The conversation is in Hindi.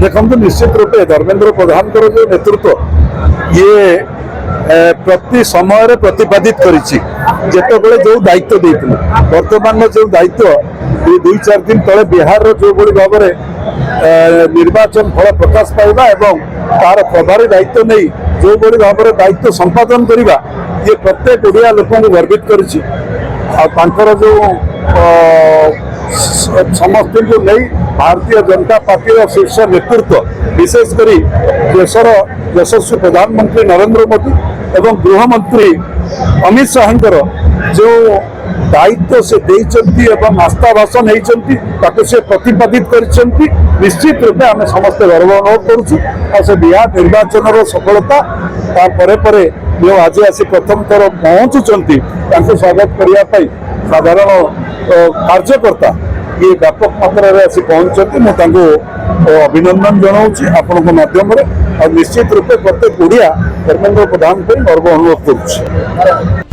देखो निश्चित रूपे धर्मेंद्र प्रधान जो नेतृत्व ये प्रति समय प्रतिपादित करते जो दायित्व देते वर्तमान जो दायित्व दुई चार दिन तले बिहार जो भाई भाव में निर्वाचन फल प्रकाश पाइबा एवं तार प्रभारी दायित्व नहीं जो भाई भाव में दायित्व संपादन करने ये प्रत्येक ओडिया लोक गर्वित कर जो समस्त को नहीं भारतीय जनता पार्टी शीर्ष नेतृत्व विशेषकर देशर यशस्वी प्रधानमंत्री नरेंद्र मोदी एवं गृहमंत्री अमित शाह जो दायित्व से देइचंती एवं आस्था भाषण होती से प्रतिपादित करछंती निश्चित रूपे आम समस्त गर्व अनुभव करुँ से बिहार निर्वाचन सफलता तापर जो आज आसी प्रथम थर पहुँचुंट स्वागत करने साधारण कार्यकर्ता ये व्यापक मात्रा आसी पहुंचती मुझे अभिनंदन जनाऊँ आपण माध्यम और निश्चित रूपे प्रत्येक ओडिया धर्मेंद्र प्रधान गर्व अनुभव करुच्ची।